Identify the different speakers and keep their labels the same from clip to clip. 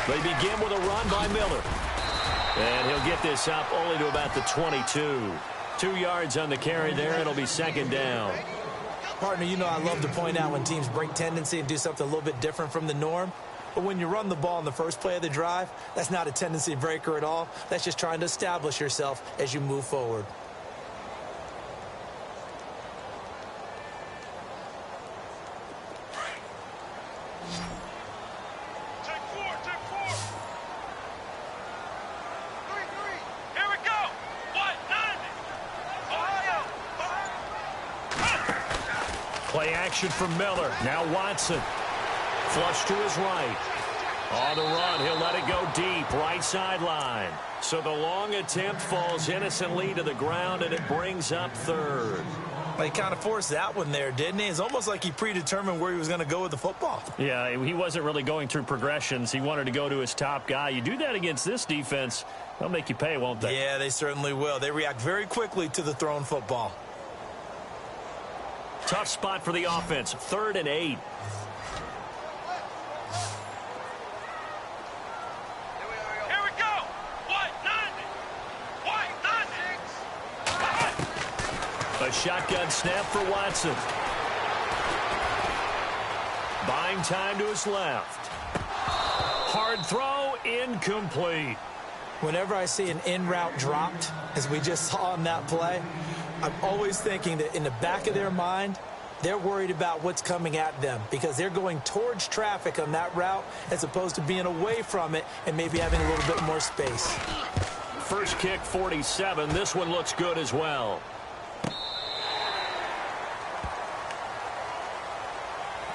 Speaker 1: They begin with a run by Miller. And he'll get this up only to about the 22. 2 yards on the carry there. It'll be second down.
Speaker 2: Partner, you know I love to point out when teams break tendency and do something a little bit different from the norm. But when you run the ball in the first play of the drive, that's not a tendency breaker at all. That's just trying to establish yourself as you move forward.
Speaker 1: Play action from Miller. Now Watson. Flush to his right. On the run, he'll let it go deep. Right sideline. So the long attempt falls innocently to the ground, and it brings up third.
Speaker 2: Well, he kind of forced that one there, didn't he? It's almost like he predetermined where he was going to go with the football.
Speaker 1: Yeah, he wasn't really going through progressions. He wanted to go to his top guy. You do that against this defense, they'll make you pay, won't they?
Speaker 2: Yeah, they certainly will. They react very quickly to the thrown football.
Speaker 1: Tough spot for the offense. 3rd and 8. A shotgun snap for Watson. Buying time to his left. Hard throw, incomplete.
Speaker 2: Whenever I see an in-route dropped, as we just saw on that play, I'm always thinking that in the back of their mind, they're worried about what's coming at them because they're going towards traffic on that route as opposed to being away from it and maybe having a little bit more space.
Speaker 1: First kick, 47. This one looks good as well.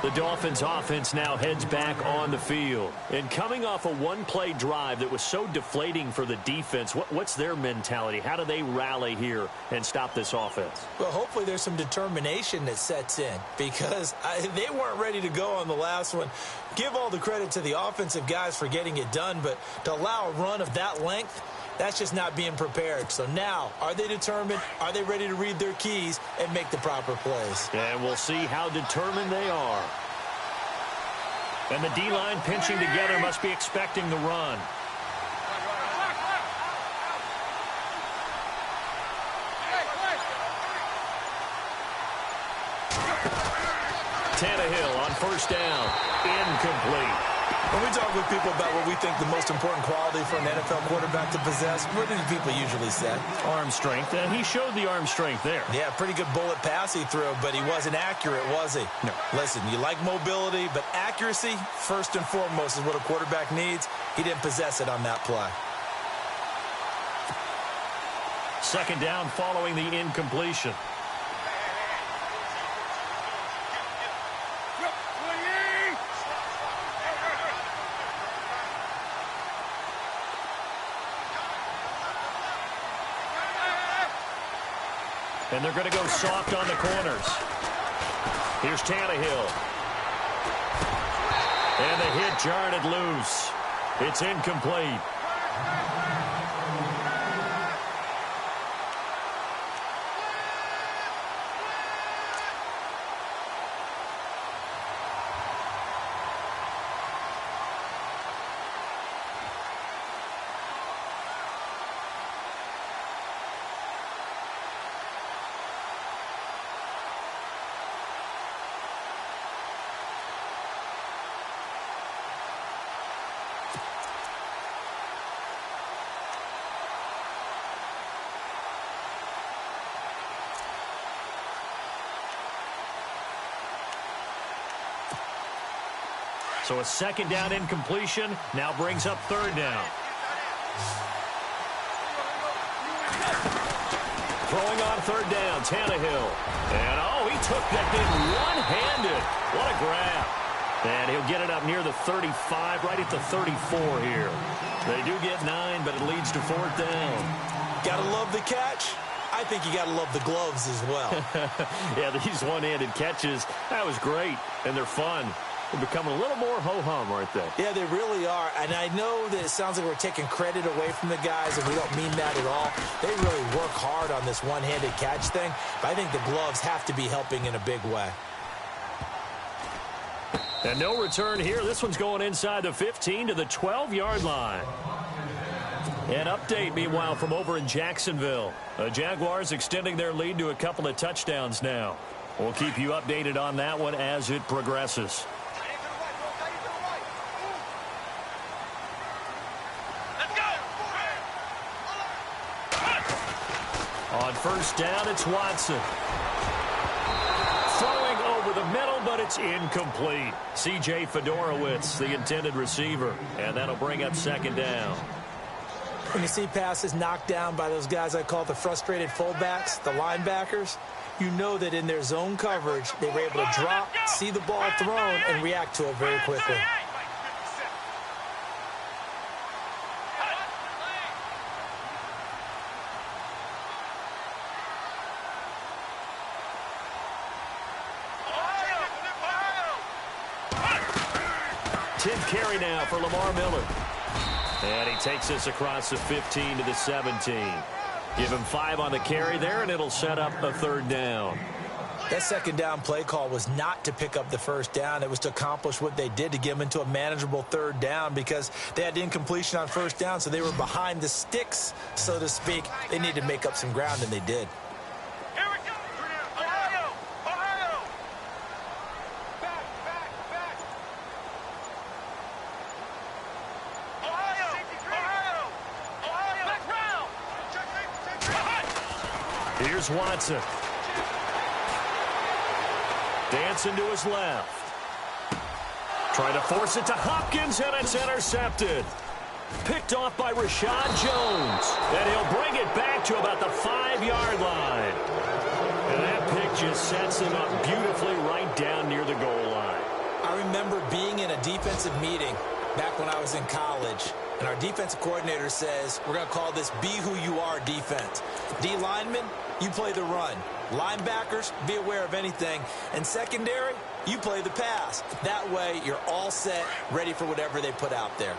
Speaker 1: The Dolphins offense now heads back on the field. And coming off a one-play drive that was so deflating for the defense, what's their mentality? How do they rally here and stop this offense?
Speaker 2: Well, hopefully there's some determination that sets in because they weren't ready to go on the last one. Give all the credit to the offensive guys for getting it done, but to allow a run of that length, that's just not being prepared. So now, are they determined? Are they ready to read their keys and make the proper plays?
Speaker 1: And we'll see how determined they are. And the D-line pinching together must be expecting the run. Tannehill on first down. Incomplete.
Speaker 2: When we talk with people about what we think the most important quality for an NFL quarterback to possess, what do people usually say?
Speaker 1: Arm strength. And he showed the arm strength there.
Speaker 2: Yeah, pretty good bullet pass he threw, but he wasn't accurate, was he?
Speaker 1: No.
Speaker 2: Listen, you like mobility, but accuracy, first and foremost, is what a quarterback needs. He didn't possess it on that play.
Speaker 1: Second down following the incompletion. And they're going to go soft on the corners. Here's Tannehill. And the hit jarred it loose. It's incomplete. So a second down incompletion now brings up third down. Throwing on third down, Tannehill. And, he took that thing one-handed. What a grab. And he'll get it up near the 35, right at the 34 here. They do get 9, but it leads to fourth down.
Speaker 2: Gotta love the catch. I think you gotta love the gloves as well.
Speaker 1: Yeah, these one-handed catches, that was great, and they're fun. They're becoming a little more ho-hum, aren't they?
Speaker 2: Yeah, they really are. And I know that it sounds like we're taking credit away from the guys, and we don't mean that at all. They really work hard on this one-handed catch thing, but I think the gloves have to be helping in a big way.
Speaker 1: And no return here. This one's going inside the 15 to the 12-yard line. An update, meanwhile, from over in Jacksonville. The Jaguars extending their lead to a couple of touchdowns now. We'll keep you updated on that one as it progresses. On first down, it's Watson. Throwing over the middle, but it's incomplete. C.J. Fedorowicz, the intended receiver, and that'll bring up second down.
Speaker 2: When you see passes knocked down by those guys I call the frustrated fullbacks, the linebackers, you know that in their zone coverage, they were able to drop, see the ball thrown, and react to it very quickly.
Speaker 1: Carry now for Lamar Miller. And he takes this across the 15 to the 17. Give him 5 on the carry there, and it'll set up a third down.
Speaker 2: That second down play call was not to pick up the first down. It was to accomplish what they did, to get them into a manageable third down, because they had incompletion on first down, so they were behind the sticks, so to speak. They needed to make up some ground, and they did.
Speaker 1: Here's Watson. Dancing to his left. Trying to force it to Hopkins, and it's intercepted. Picked off by Rashad Jones. And he'll bring it back to about the 5-yard line. And that pick just sets him up beautifully right down near the goal line.
Speaker 2: I remember being in a defensive meeting back when I was in college, and our defensive coordinator says, we're going to call this Be Who You Are defense. D linemen, you play the run. Linebackers, be aware of anything. And secondary, you play the pass. That way, you're all set, ready for whatever they put out there.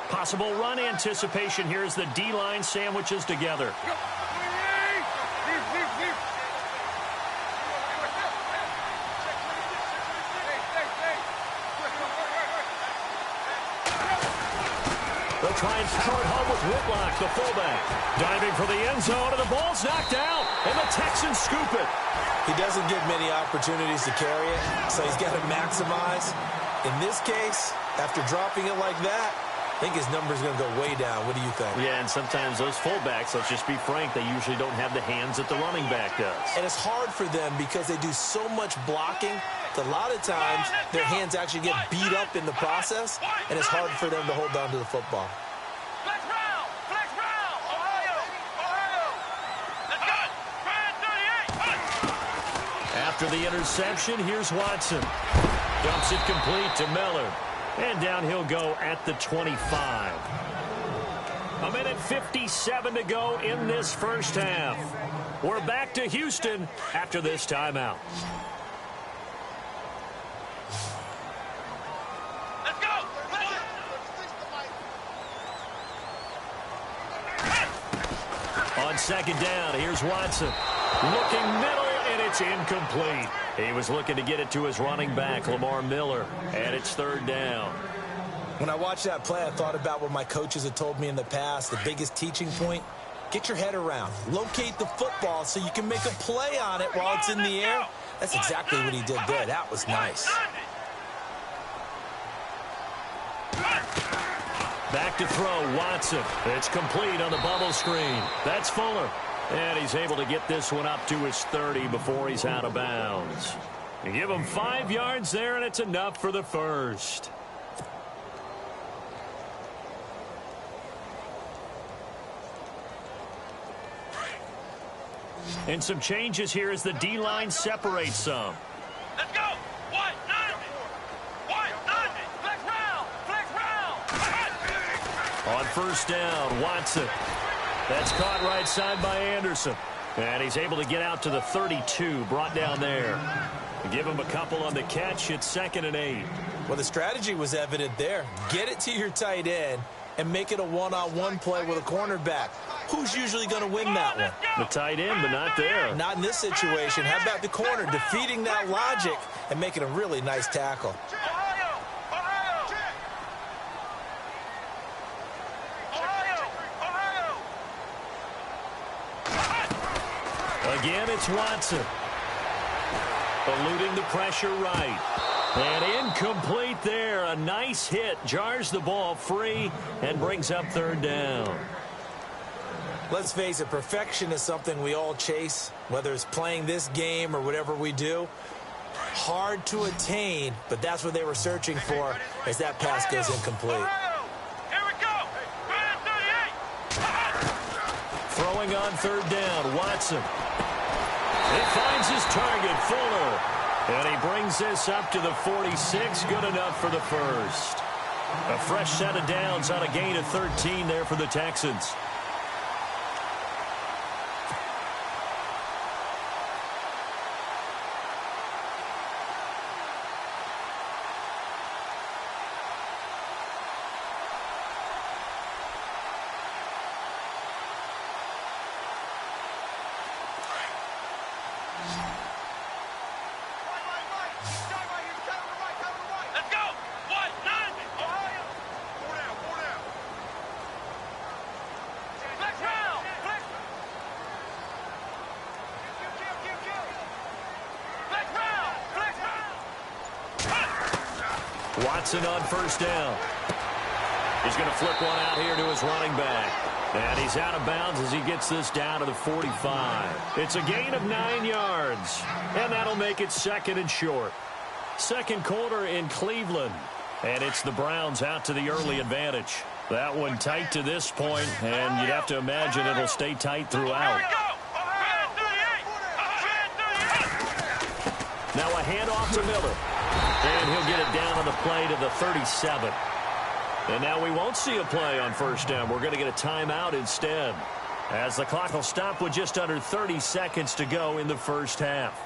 Speaker 1: Possible run anticipation here as the D-line sandwiches together. They'll try and throw it home with Whitlock, the fullback. Diving for the end zone, and the ball's knocked out, and the Texans scoop it.
Speaker 2: He doesn't get many opportunities to carry it, so he's got to maximize. In this case, after dropping it like that, I think his number's going to go way down. What do you think?
Speaker 1: Yeah, and sometimes those fullbacks, let's just be frank, they usually don't have the hands that the running back does.
Speaker 2: And it's hard for them because they do so much blocking that a lot of times their hands actually get beat up in the process, and it's hard for them to hold on to the football.
Speaker 1: After the interception, here's Watson. Dumps it complete to Miller. And down he'll go at the 25. 1:57 to go in this first half. We're back to Houston after this timeout.
Speaker 3: Let's go!
Speaker 1: On second down, here's Watson. Looking middle, and it's incomplete. He was looking to get it to his running back, Lamar Miller, and it's third down.
Speaker 2: When I watched that play, I thought about what my coaches had told me in the past. The biggest teaching point, get your head around. Locate the football so you can make a play on it while it's in the air. That's exactly what he did there. That was nice.
Speaker 1: Back to throw, Watson. It's complete on the bubble screen. That's Fuller. And he's able to get this one up to his 30 before he's out of bounds. You give him 5 yards there, and it's enough for the first. And some changes here as the D-line separates some.
Speaker 3: Let's go! One, nine! Flex round!
Speaker 1: On first down, Watson. That's caught right side by Anderson. And he's able to get out to the 32, brought down there. Give him a couple on the catch. It's 2nd and 8.
Speaker 2: Well, the strategy was evident there. Get it to your tight end and make it a one-on-one play with a cornerback. Who's usually going to win that one?
Speaker 1: The tight end, but not there.
Speaker 2: Not in this situation. How about the corner defeating that logic and making a really nice tackle?
Speaker 1: Again, it's Watson. Eluding the pressure right. And incomplete there. A nice hit. Jars the ball free and brings up third down.
Speaker 2: Let's face it, perfection is something we all chase, whether it's playing this game or whatever we do. Hard to attain, but that's what they were searching for as that pass goes incomplete.
Speaker 3: Here we go. 38.
Speaker 1: Throwing on third down, Watson. He finds his target, Fuller. And he brings this up to the 46. Good enough for the first. A fresh set of downs on a gain of 13 there for the Texans. Watson on first down. He's going to flip one out here to his running back. And he's out of bounds as he gets this down to the 45. It's a gain of 9 yards. And that'll make it 2nd and short. Second quarter in Cleveland. And it's the Browns out to the early advantage. That one tight to this point, and you'd have to imagine it'll stay tight throughout. Now a handoff to Miller. And he'll get it down on the play to the 37. And now we won't see a play on first down. We're going to get a timeout instead, as the clock will stop with just under 30 seconds to go in the first half.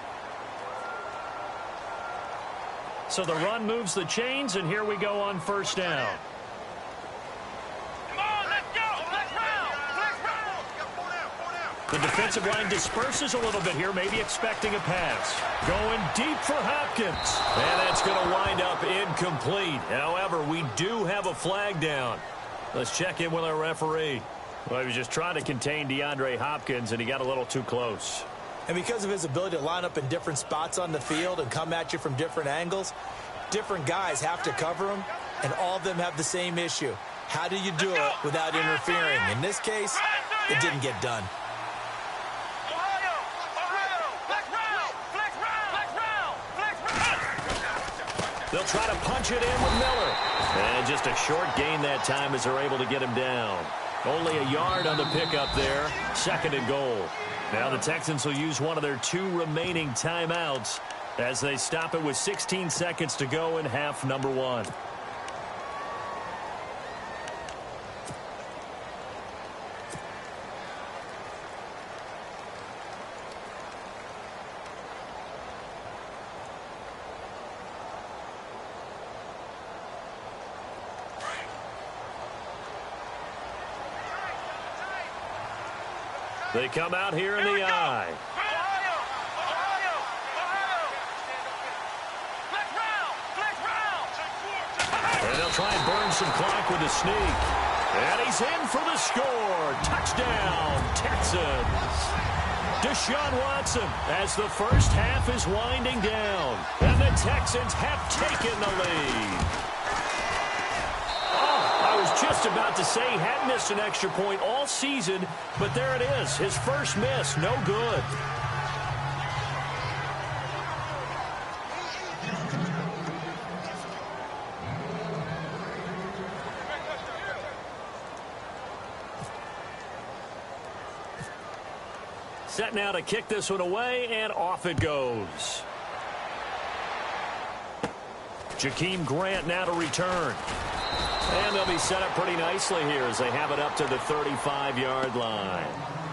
Speaker 1: So the run moves the chains, and here we go on first down. The defensive line disperses a little bit here, maybe expecting a pass. Going deep for Hopkins. And that's going to wind up incomplete. However, we do have a flag down. Let's check in with our referee. Well, he was just trying to contain DeAndre Hopkins, and he got a little too close.
Speaker 2: And because of his ability to line up in different spots on the field and come at you from different angles, different guys have to cover him, and all of them have the same issue. How do you do it without interfering? In this case, it didn't get done.
Speaker 1: They'll try to punch it in with Miller. And just a short gain that time as they're able to get him down. Only a yard on the pickup there. 2nd and goal. Now the Texans will use one of their 2 remaining timeouts as they stop it with 16 seconds to go in half number 1. They come out here in the eye. And they'll try and burn some clock with a sneak. And he's in for the score. Touchdown, Texans. Deshaun Watson as the first half is winding down. And the Texans have taken the lead. I was just about to say he hadn't missed an extra point all season, but there it is. His first miss, no good. Set now to kick this one away, and off it goes. Jakeem Grant now to return. And they'll be set up pretty nicely here as they have it up to the 35-yard line.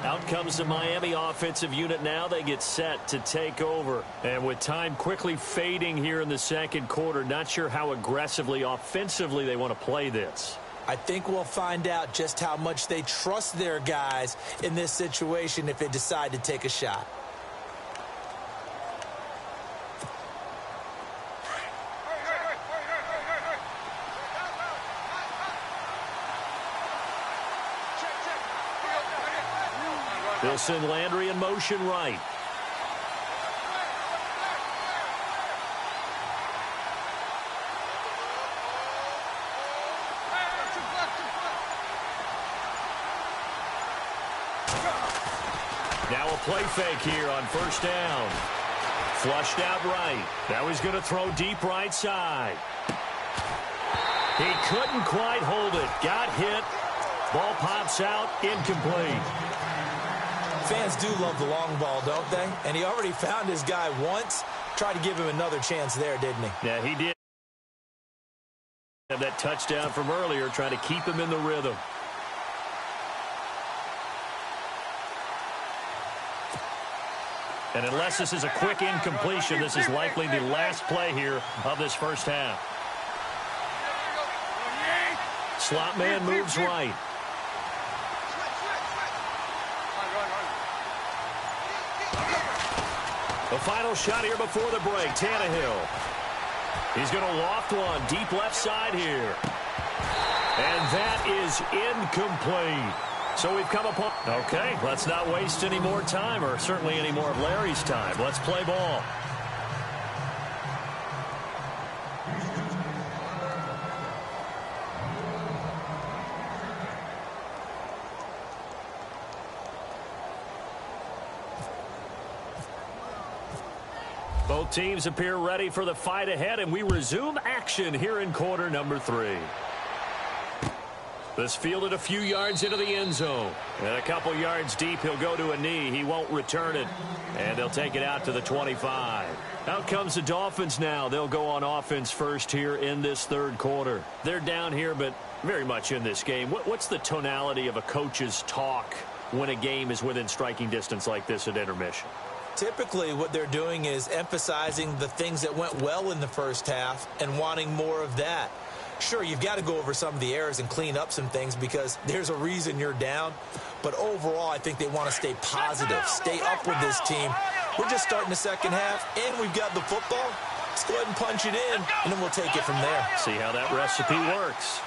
Speaker 1: Out comes the Miami offensive unit now. They get set to take over. And with time quickly fading here in the second quarter, not sure how aggressively, offensively they want to play this.
Speaker 2: I think we'll find out just how much they trust their guys in this situation if they decide to take a shot.
Speaker 1: They'll send Landry in motion right. Now a play fake here on first down. Flushed out right. Now he's going to throw deep right side. He couldn't quite hold it. Got hit. Ball pops out. Incomplete.
Speaker 2: Fans do love the long ball, don't they? And he already found his guy once. Tried to give him another chance there, didn't he?
Speaker 1: Yeah, he did. Have that touchdown from earlier, trying to keep him in the rhythm. And unless this is a quick incompletion, this is likely the last play here of this first half. Slot man moves right. The final shot here before the break, Tannehill. He's going to loft one deep left side here. And that is incomplete. So we've come upon... Okay, let's not waste any more time, or certainly any more of Larry's time. Let's play ball. Both teams appear ready for the fight ahead, and we resume action here in quarter number 3. This fielded a few yards into the end zone. And a couple yards deep, he'll go to a knee. He won't return it. And they'll take it out to the 25. Out comes the Dolphins now. They'll go on offense first here in this third quarter. They're down here, but very much in this game. What's the tonality of a coach's talk when a game is within striking distance like this at intermission?
Speaker 2: Typically, what they're doing is emphasizing the things that went well in the first half and wanting more of that. Sure, you've got to go over some of the errors and clean up some things because there's a reason you're down. But overall, I think they want to stay positive, stay up with this team. We're just starting the second half, and we've got the football. Let's go ahead and punch it in, and then we'll take it from there.
Speaker 1: See how that recipe works.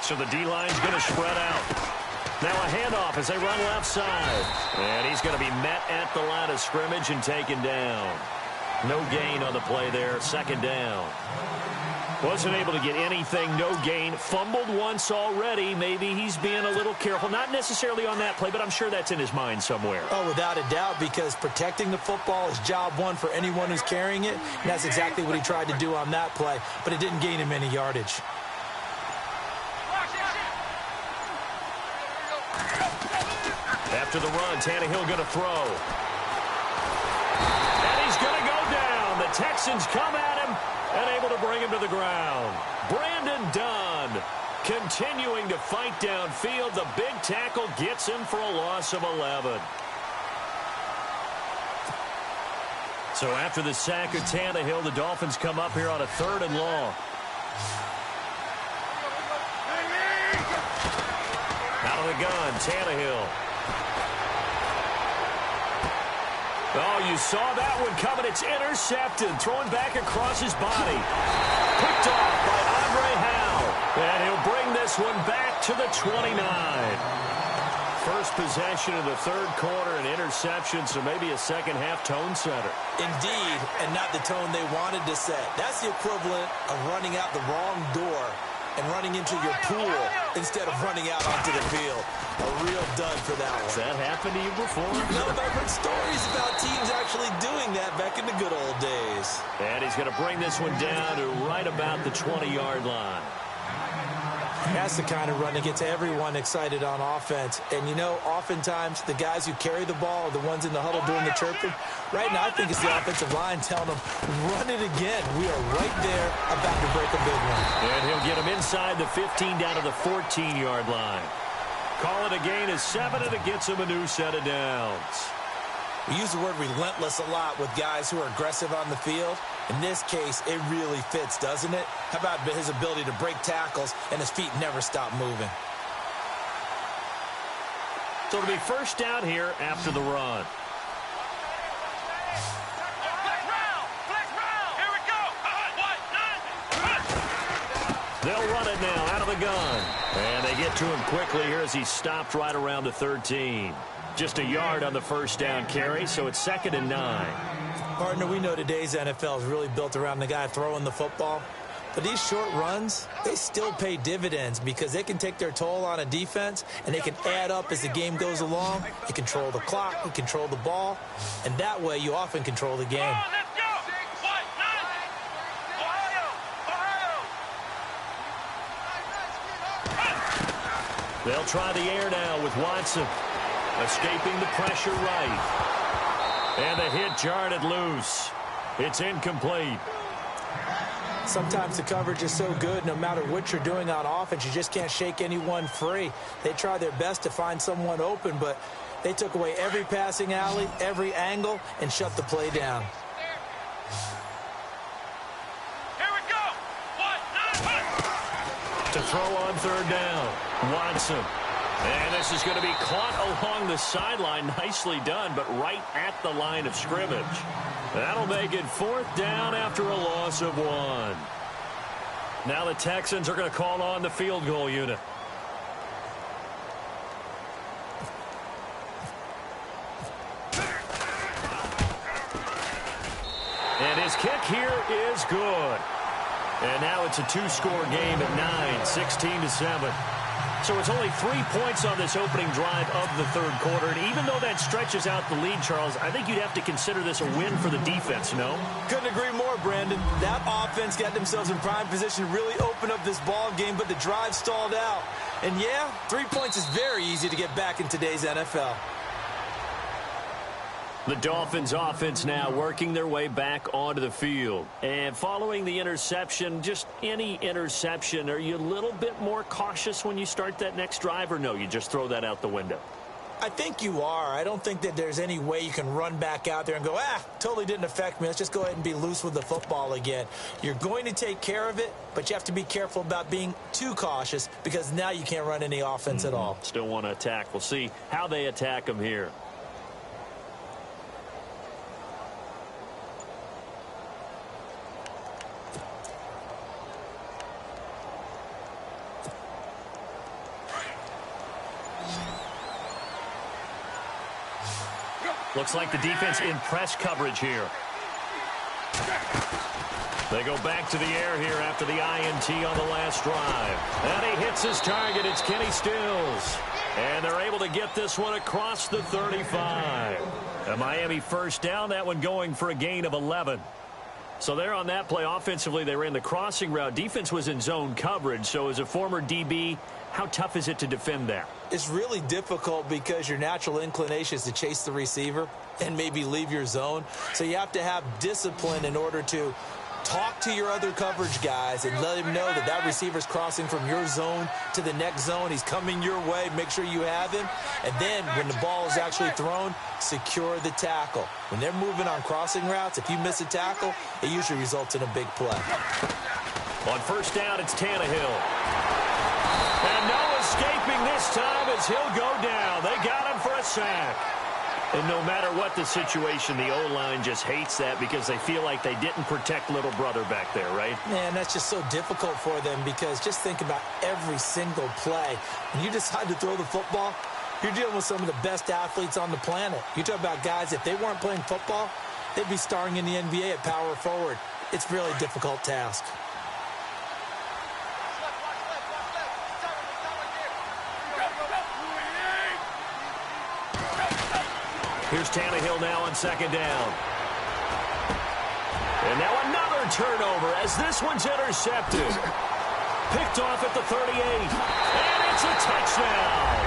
Speaker 1: So the D-line's going to spread out. Now a handoff as they run left side. And he's going to be met at the line of scrimmage and taken down. No gain on the play there, second down. Wasn't able to get anything, no gain. Fumbled once already. Maybe he's being a little careful. Not necessarily on that play, but I'm sure that's in his mind somewhere.
Speaker 2: Oh, without a doubt, because protecting the football is job one for anyone who's carrying it. And that's exactly what he tried to do on that play, but it didn't gain him any yardage.
Speaker 1: After the run, Tannehill going to throw. And he's going to go down. The Texans come at him and able to bring him to the ground. Brandon Dunn continuing to fight downfield. The big tackle gets him for a loss of 11. So after the sack of Tannehill, the Dolphins come up here on a 3rd and long. Out of the gun, Tannehill. Oh, you saw that one coming. It's intercepted. Throwing back across his body. Picked off by Andre Howe. And he'll bring this one back to the 29. First possession of the third quarter, an interception, so maybe a second half tone setter.
Speaker 2: Indeed, and not the tone they wanted to set. That's the equivalent of running out the wrong door and running into your pool instead of running out onto the field. A real dud for that one.
Speaker 1: Has that happened to you before?
Speaker 2: No, but I've heard stories about teams actually doing that back in the good old days.
Speaker 1: And he's going to bring this one down to right about the 20-yard line.
Speaker 2: That's the kind of run that gets everyone excited on offense. And, you know, oftentimes the guys who carry the ball are the ones in the huddle doing the chirping. Right now, I think it's the offensive line telling them, run it again. We are right there about to break a big one.
Speaker 1: And he'll get him inside the 15 down to the 14-yard line. Call it a gain of 7, and it gets him a new set of downs.
Speaker 2: We use the word relentless a lot with guys who are aggressive on the field. In this case, it really fits, doesn't it? How about his ability to break tackles and his feet never stop moving?
Speaker 1: So it'll be first down here after the run.
Speaker 3: Here we go.
Speaker 1: They'll run it now out of the gun. And they get to him quickly here as he's stopped right around the 13. Just a yard on the first down carry, so it's 2nd and 9.
Speaker 2: Partner, we know today's NFL is really built around the guy throwing the football. But these short runs, they still pay dividends because they can take their toll on a defense and they can add up as the game goes along. You control the clock, you control the ball, and that way you often control the game.
Speaker 1: They'll try the air now with Watson. Escaping the pressure right. And the hit jarred it loose. It's incomplete.
Speaker 2: Sometimes the coverage is so good, no matter what you're doing on offense, you just can't shake anyone free. They try their best to find someone open, but they took away every passing alley, every angle, and shut the play down.
Speaker 3: Here we go.
Speaker 1: To throw on 3rd down. Watson. And this is going to be caught along the sideline. Nicely done, but right at the line of scrimmage. That'll make it 4th down after a loss of 1. Now the Texans are going to call on the field goal unit. And his kick here is good. And now it's a 2-score game at 9, 16-7. So it's only 3 points on this opening drive of the 3rd quarter. And even though that stretches out the lead, Charles, I think you'd have to consider this a win for the defense, no?
Speaker 2: Couldn't agree more, Brandon. That offense got themselves in prime position to really open up this ball game, but the drive stalled out. And yeah, 3 points is very easy to get back in today's NFL.
Speaker 1: The Dolphins offense now working their way back onto the field. And following the interception, just any interception, are you a little bit more cautious when you start that next drive, or no, you just throw that out the window?
Speaker 2: I think you are. I don't think that there's any way you can run back out there and go, totally didn't affect me. Let's just go ahead and be loose with the football again. You're going to take care of it, but you have to be careful about being too cautious because now you can't run any offense at all.
Speaker 1: Still want to attack. We'll see how they attack them here. Looks like the defense in press coverage here. They go back to the air here after the INT on the last drive. And he hits his target. It's Kenny Stills. And they're able to get this one across the 35. A Miami 1st down, that one going for a gain of 11. So there on that play, offensively, they ran the crossing route. Defense was in zone coverage. So as a former DB, how tough is it to defend that?
Speaker 2: It's really difficult because your natural inclination is to chase the receiver and maybe leave your zone. So you have to have discipline in order to talk to your other coverage guys and let him know that that receiver's crossing from your zone to the next zone. He's coming your way. Make sure you have him. And then when the ball is actually thrown, secure the tackle. When they're moving on crossing routes, if you miss a tackle, it usually results in a big play.
Speaker 1: On 1st down, it's Tannehill. And no escaping this time as he'll go down. They got him for a sack. And no matter what the situation, the O-line just hates that because they feel like they didn't protect little brother back there, right?
Speaker 2: Man, that's just so difficult for them because just think about every single play. When you decide to throw the football, you're dealing with some of the best athletes on the planet. You talk about guys, if they weren't playing football, they'd be starring in the NBA at power forward. It's really a difficult task.
Speaker 1: Here's Tannehill now on 2nd down. And now another turnover as this one's intercepted. Picked off at the 38. And it's a touchdown.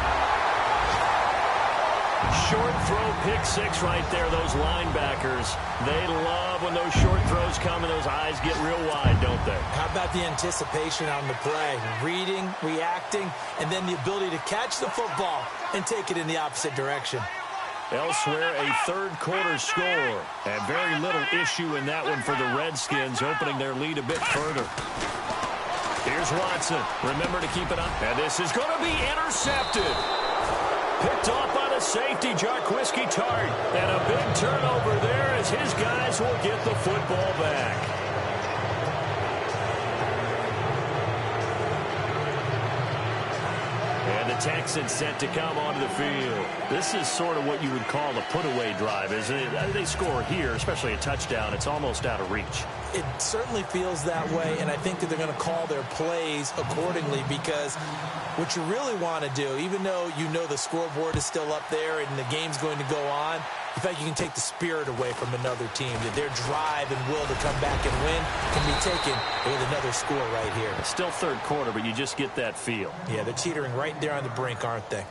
Speaker 1: Short throw, pick 6 right there. Those linebackers, they love when those short throws come and those eyes get real wide, don't they?
Speaker 2: How about the anticipation on the play? Reading, reacting, and then the ability to catch the football and take it in the opposite direction.
Speaker 1: Elsewhere, a 3rd quarter score. And very little issue in that one for the Redskins, opening their lead a bit further. Here's Watson. Remember to keep it up. And this is going to be intercepted. Picked off by the safety, Jarquiski Tart. And a big turnover there as his guys will get the football back. And the Texans set to come onto the field. This is sort of what you would call a put-away drive, isn't it? They score here, especially a touchdown. It's almost out of reach.
Speaker 2: It certainly feels that way, and I think that they're going to call their plays accordingly, because what you really want to do, even though you know the scoreboard is still up there and the game's going to go on, in fact, you can take the spirit away from another team, that their drive and will to come back and win can be taken with another score right here.
Speaker 1: It's still third quarter, but you just get that feel.
Speaker 2: Yeah, they're teetering right there on the brink, aren't they?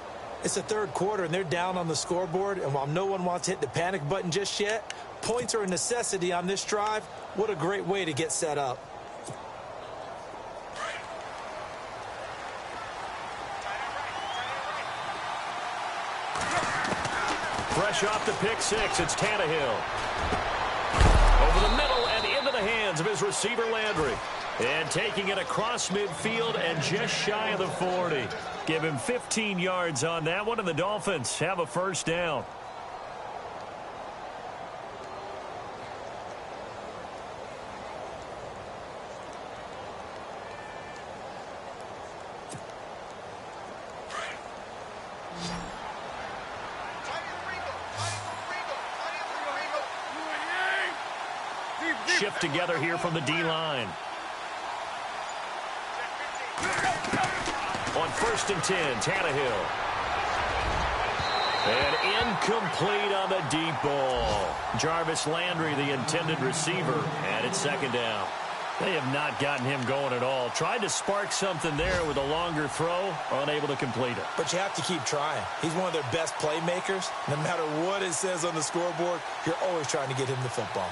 Speaker 2: It's the third quarter, and they're down on the scoreboard, and while no one wants to hit the panic button just yet, points are a necessity on this drive. What a great way to get set up.
Speaker 1: Fresh off the pick six, it's Tannehill. Over the middle and into the hands of his receiver, Landry. And taking it across midfield and just shy of the 40. Give him 15 yards on that one, and the Dolphins have a first down. Shift together here from the D-line. On 1st and 10, Tannehill. And incomplete on the deep ball. Jarvis Landry, the intended receiver, and it's second down. They have not gotten him going at all. Tried to spark something there with a longer throw, unable to complete it.
Speaker 2: But you have to keep trying. He's one of their best playmakers. No matter what it says on the scoreboard, you're always trying to get him the football.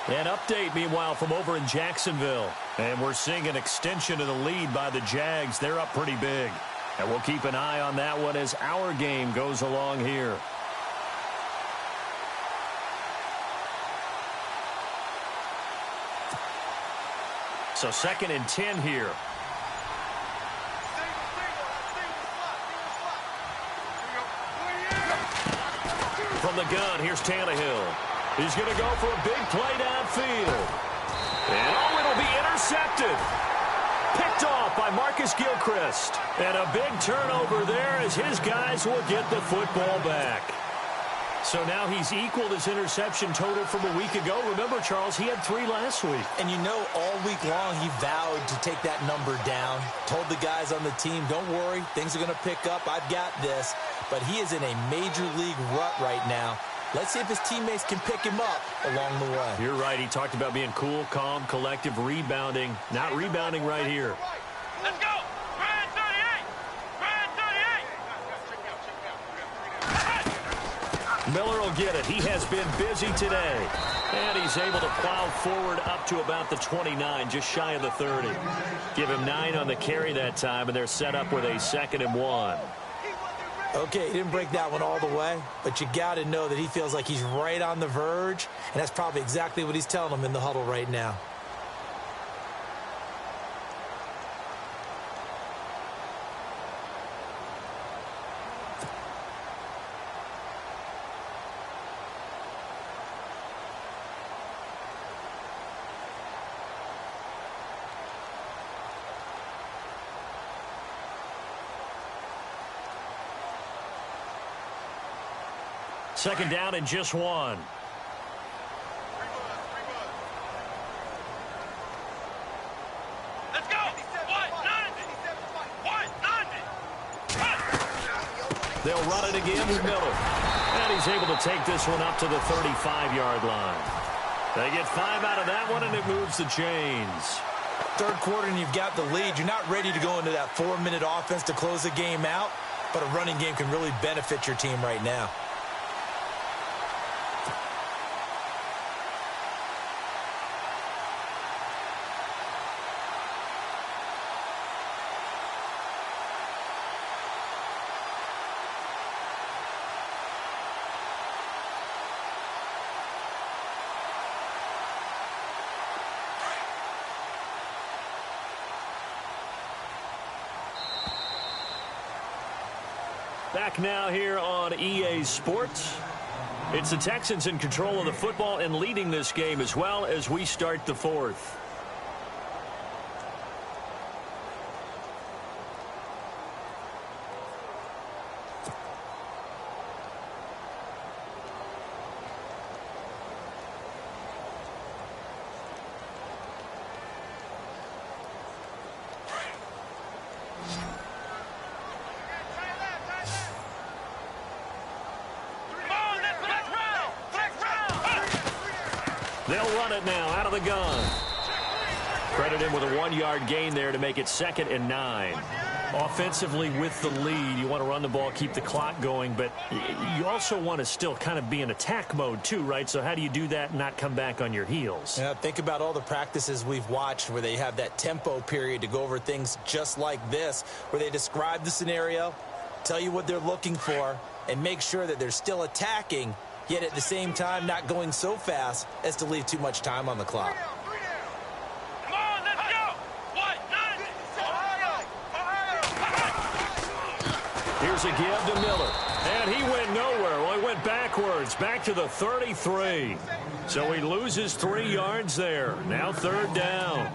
Speaker 1: An update, meanwhile, from over in Jacksonville. And we're seeing an extension of the lead by the Jags. They're up pretty big. And we'll keep an eye on that one as our game goes along here. So 2nd and 10 here. From the gun, here's Tannehill. He's going to go for a big play downfield. And oh, it'll be intercepted. Picked off by Marcus Gilchrist. And a big turnover there as his guys will get the football back. So now he's equaled his interception total from a week ago. Remember, Charles, he had 3 last week.
Speaker 2: And you know, all week long he vowed to take that number down. Told the guys on the team, don't worry, things are going to pick up. I've got this. But he is in a major league rut right now. Let's see if his teammates can pick him up along the way.
Speaker 1: You're right. He talked about being cool, calm, collective, rebounding. Not rebounding right here.
Speaker 3: Let's go! Brand 38! Brand 38!
Speaker 1: Miller will get it. He has been busy today. And he's able to plow forward up to about the 29, just shy of the 30. Give him 9 on the carry that time, and they're set up with a 2nd and 1.
Speaker 2: Okay, he didn't break that one all the way, but you got to know that he feels like he's right on the verge, and that's probably exactly what he's telling them in the huddle right now.
Speaker 1: Second down and just 1.
Speaker 3: Let's go! 190!
Speaker 1: They'll run it again with Miller. And he's able to take this one up to the 35-yard line. They get 5 out of that one, and it moves the chains.
Speaker 2: Third quarter, and you've got the lead. You're not ready to go into that 4-minute offense to close the game out, but a running game can really benefit your team right now.
Speaker 1: Back now here on EA Sports. It's the Texans in control of the football and leading this game as well as we start the 4th. They'll run it now out of the gun. Credit him with a 1-yard gain there to make it 2nd and 9. Offensively with the lead, you want to run the ball, keep the clock going, but you also want to still kind of be in attack mode too, right? So how do you do that and not come back on your heels?
Speaker 2: Yeah, think about all the practices we've watched where they have that tempo period to go over things just like this, where they describe the scenario, tell you what they're looking for, and make sure that they're still attacking, yet at the same time not going so fast as to leave too much time on the clock.
Speaker 1: Here's a give to Miller. And he went nowhere. Well, he went backwards, back to the 33. So he loses 3 yards there. Now 3rd down.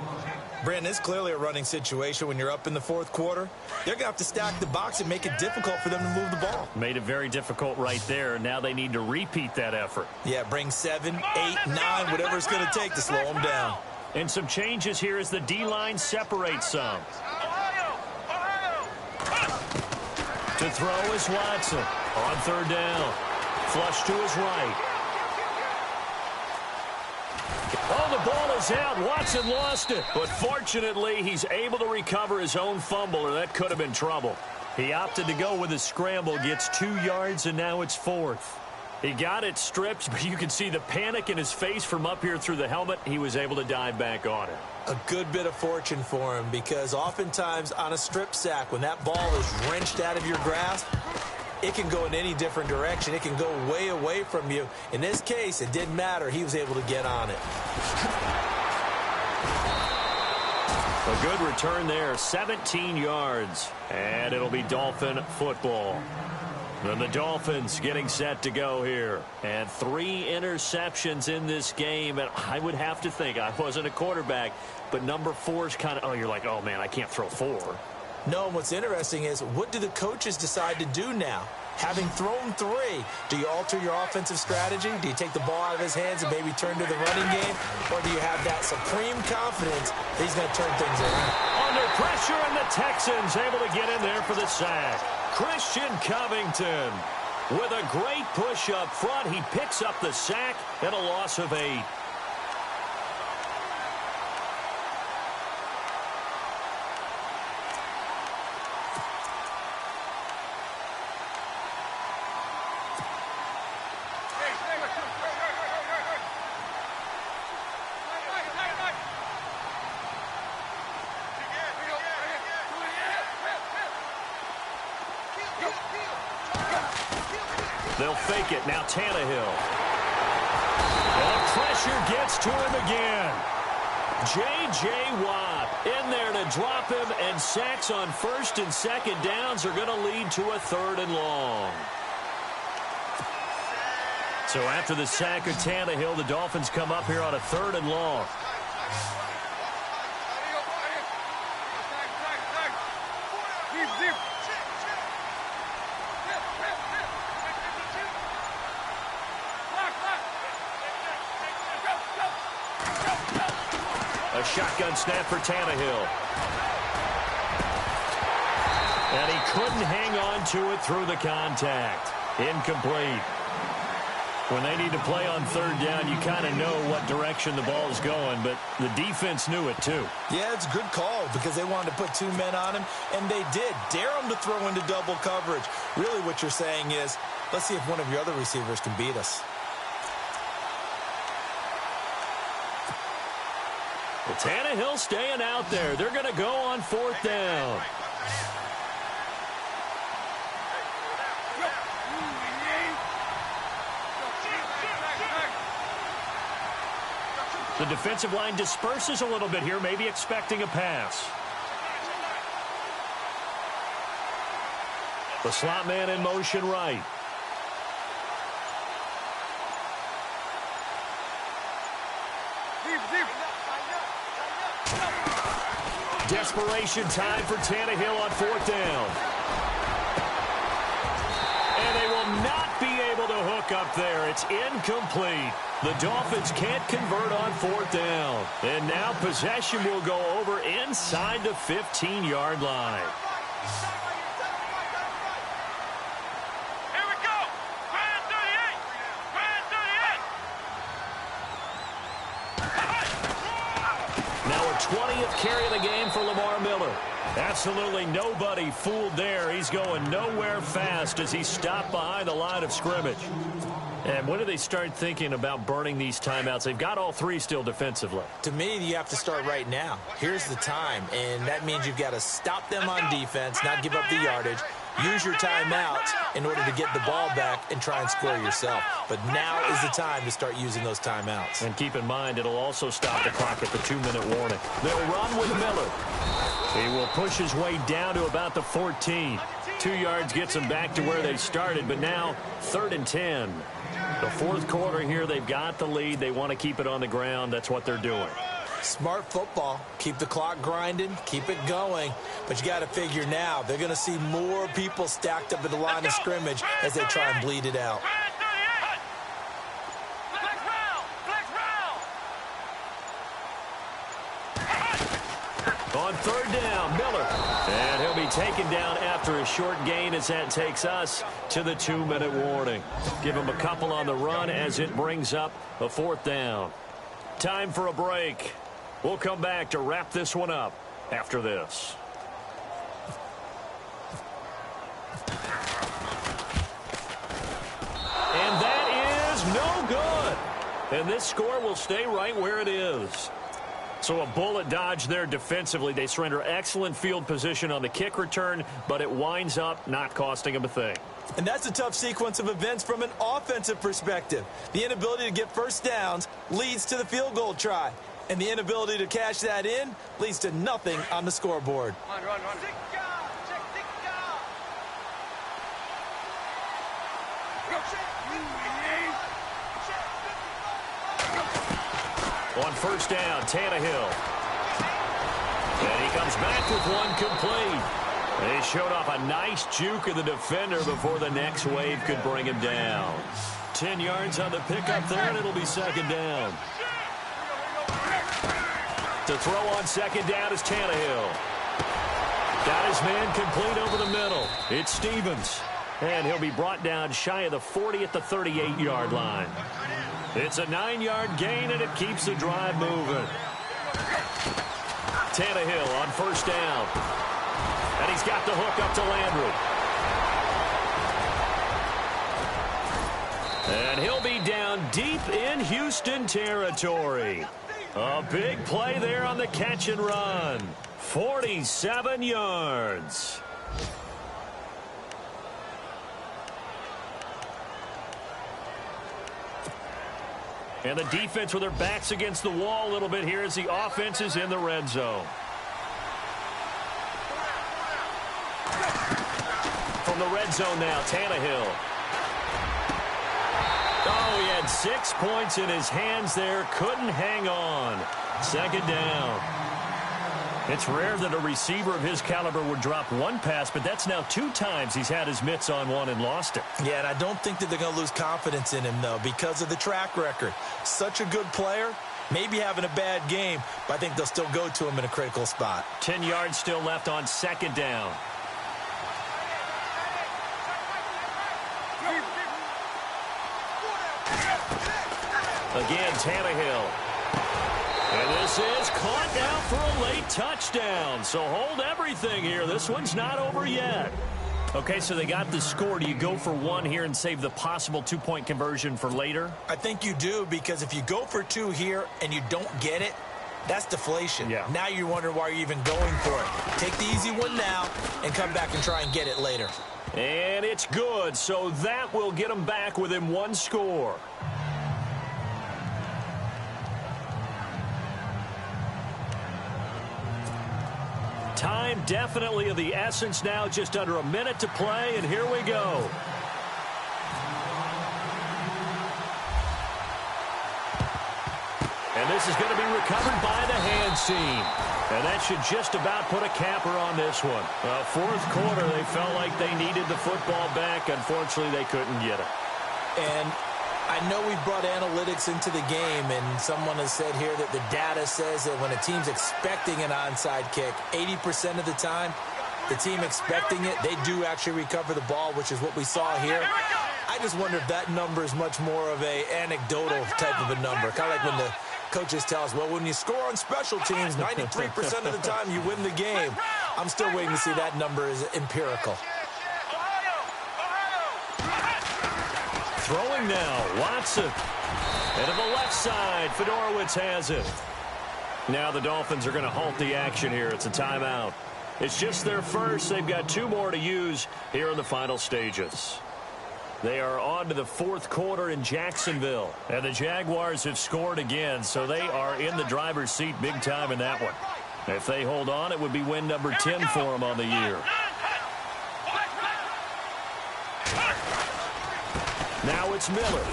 Speaker 2: Brandon, it's clearly a running situation when you're up in the 4th quarter. They're going to have to stack the box and make it difficult for them to move the ball.
Speaker 1: Made it very difficult right there. Now they need to repeat that effort.
Speaker 2: Yeah, bring 7, 8, 9, whatever it's going to take to slow them down.
Speaker 1: And some changes here as the D-line separates some. To throw is Watson. On 3rd down. Flush to his right. Oh, the ball is out. Watson lost it. But fortunately, he's able to recover his own fumble, or that could have been trouble. He opted to go with a scramble, gets 2 yards, and now it's 4th. He got it stripped, but you can see the panic in his face from up here through the helmet. He was able to dive back on it.
Speaker 2: A good bit of fortune for him, because oftentimes on a strip sack, when that ball is wrenched out of your grasp, it can go in any different direction. It can go way away from you. In this case, it didn't matter. He was able to get on it.
Speaker 1: A good return there, 17 yards. And it'll be Dolphin football. Then the Dolphins getting set to go here. And 3 interceptions in this game. And I would have to think, I wasn't a quarterback, but number 4 is kind of, oh, you're like, oh, man, I can't throw 4.
Speaker 2: No, what's interesting is, what do the coaches decide to do now? Having thrown 3, do you alter your offensive strategy? Do you take the ball out of his hands and maybe turn to the running game? Or do you have that supreme confidence that he's going to turn things around?
Speaker 1: Under pressure, and the Texans able to get in there for the sack. Christian Covington with a great push up front. He picks up the sack and a loss of 8. They'll fake it. Now Tannehill. And the pressure gets to him again. J.J. Watt in there to drop him, and sacks on 1st and 2nd downs are going to lead to a 3rd and long. So after the sack of Tannehill, the Dolphins come up here on a 3rd and long. A shotgun snap for Tannehill. And he couldn't hang on to it through the contact. Incomplete. When they need to play on 3rd down, you kind of know what direction the ball is going, but the defense knew it too.
Speaker 2: Yeah, it's a good call because they wanted to put 2 men on him, and they did. Dare him to throw into double coverage. Really what you're saying is, let's see if one of your other receivers can beat us.
Speaker 1: Well, Tannehill staying out there. They're going to go on 4th down. The defensive line disperses a little bit here, maybe expecting a pass. The slot man in motion right. Desperation time for Tannehill on 4th down. And they will not be able to hook up there. It's incomplete. The Dolphins can't convert on 4th down. And now possession will go over inside the 15-yard line.
Speaker 3: Here we go. Grand 38. Grand 38.
Speaker 1: 20th carry of the game for Lamar Miller. Absolutely nobody fooled there. He's going nowhere fast as he stopped behind the line of scrimmage. And when do they start thinking about burning these timeouts? They've got all three still defensively.
Speaker 2: To me, you have to start right now. Here's the time, and that means you've got to stop them on defense, not give up the yardage, use your timeouts in order to get the ball back and try and score yourself. But now is the time to start using those timeouts.
Speaker 1: And keep in mind, it'll also stop the clock at the 2-minute warning. They'll run with Miller. He will push his way down to about the 14. 2 yards gets them back to where they started, but now 3rd and 10. The fourth quarter here, they've got the lead. They want to keep it on the ground. That's what they're doing.
Speaker 2: Smart football. Keep the clock grinding. Keep it going. But you got to figure now, they're going to see more people stacked up at the line of scrimmage as they try and bleed it out.
Speaker 1: On 3rd down, Miller. And he'll be taken down after a short gain as that takes us to the 2-minute warning. Give him a couple on the run as it brings up a 4th down. Time for a break. We'll come back to wrap this one up after this. And that is no good. And this score will stay right where it is. So a bullet dodge there defensively. They surrender excellent field position on the kick return, but it winds up not costing them a thing.
Speaker 2: And that's a tough sequence of events from an offensive perspective. The inability to get first downs leads to the field goal try. And the inability to cash that in leads to nothing on the scoreboard.
Speaker 3: Run.
Speaker 1: On 1st down, Tannehill. And he comes back with one complete. They showed off a nice juke of the defender before the next wave could bring him down. 10 yards on the pickup there, and it'll be 2nd down. To throw on 2nd down is Tannehill. Got his man complete over the middle. It's Stevens. And he'll be brought down shy of the 40 at the 38-yard line. It's a 9-yard gain, and it keeps the drive moving. Tannehill on 1st down. And he's got the hook up to Landry. And he'll be down deep in Houston territory. A big play there on the catch and run. 47 yards. And the defense with their backs against the wall a little bit here as the offense is in the red zone. From the red zone now, Tannehill. Oh, he had 6 points in his hands there. Couldn't hang on. 2nd down. It's rare that a receiver of his caliber would drop one pass, but that's now 2 times he's had his mitts on one and lost it.
Speaker 2: Yeah, and I don't think that they're going to lose confidence in him, though, because of the track record. Such a good player, maybe having a bad game, but I think they'll still go to him in a critical spot.
Speaker 1: 10 yards still left on 2nd down. Again, Tannehill. And this is caught now for a late touchdown. So hold everything here. This one's not over yet. Okay, so they got the score. Do you go for 1 here and save the possible 2-point conversion for later?
Speaker 2: I think you do, because if you go for 2 here and you don't get it, that's deflation.
Speaker 1: Yeah.
Speaker 2: Now you wonder why you're even going for it. Take the easy one now and come back and try and get it later.
Speaker 1: And it's good. So that will get them back within 1 score. Time definitely of the essence now, just under a minute to play, and here we go. And this is going to be recovered by the hands team. And that should just about put a capper on this one. Fourth quarter, they felt like they needed the football back. Unfortunately, they couldn't get it.
Speaker 2: And I know we brought analytics into the game, and someone has said here that the data says that when a team's expecting an onside kick, 80% of the time, the team expecting it, they do actually recover the ball, which is what we saw here. I just wonder if that number is much more of a anecdotal type of a number, kind of like when the Coaches tell us, well, when you score on special teams, 93% of the time you win the game. I'm still waiting to see that number is empirical.
Speaker 1: Throwing now, Watson. And to the left side, Fedorowicz has it. Now the Dolphins are going to halt the action here. It's a timeout. It's just their first. They've got 2 more to use here in the final stages. They are on to the 4th quarter in Jacksonville. And the Jaguars have scored again, so they are in the driver's seat big time in that one. If they hold on, it would be win number 10 for them on the year. Now it's Miller.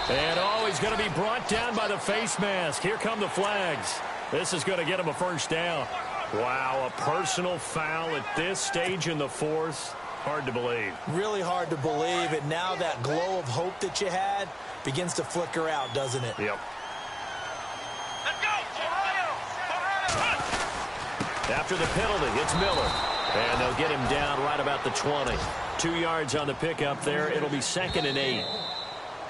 Speaker 1: And, he's going to be brought down by the face mask. Here come the flags. This is going to get him a first down. Wow, a personal foul at this stage in the 4th. Hard to believe. Really hard to believe. And now that glow of hope that you had begins to flicker out, doesn't it? Yep.
Speaker 3: Let's go! Ohio!
Speaker 1: After the penalty, it's Miller. And they'll get him down right about the 20. 2 yards on the pickup there. It'll be 2nd and 8.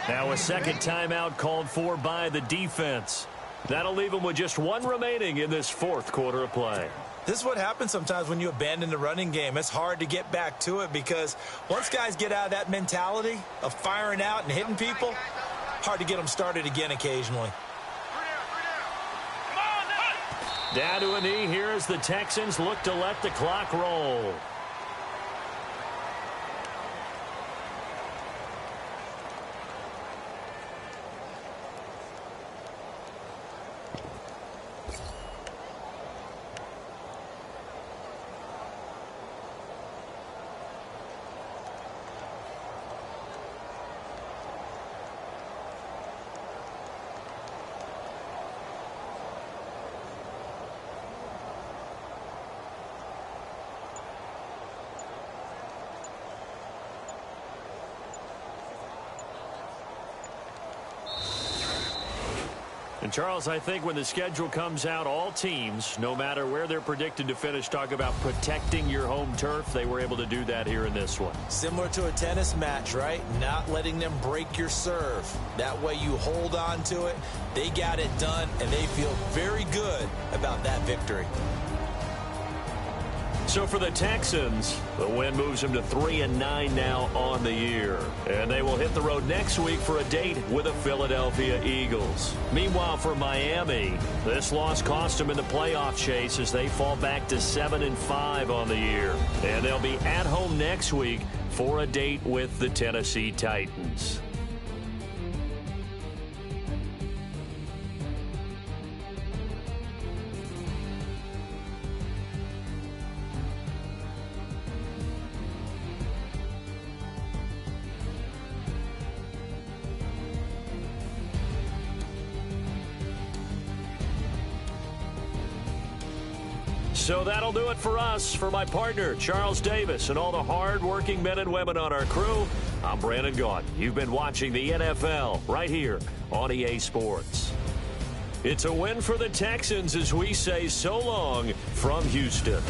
Speaker 1: Now a second timeout called for by the defense. That'll leave them with just 1 remaining in this 4th quarter of play.
Speaker 2: This is what happens sometimes when you abandon the running game. It's hard to get back to it because once guys get out of that mentality of firing out and hitting people, hard to get them started again occasionally.
Speaker 1: Down to a knee here as the Texans look to let the clock roll. And, Charles, I think when the schedule comes out, all teams, no matter where they're predicted to finish, talk about protecting your home turf. They were able to do that here in this one.
Speaker 2: Similar to a tennis match, right? Not letting them break your serve. That way you hold on to it. They got it done, and they feel very good about that victory.
Speaker 1: So for the Texans, the win moves them to 3-9 now on the year. And they will hit the road next week for a date with the Philadelphia Eagles. Meanwhile, for Miami, this loss cost them in the playoff chase as they fall back to 7-5 on the year. And they'll be at home next week for a date with the Tennessee Titans. So that'll do it for us. For my partner, Charles Davis, and all the hard-working men and women on our crew, I'm Brandon Gaudin. You've been watching the NFL right here on EA Sports. It's a win for the Texans as we say so long from Houston.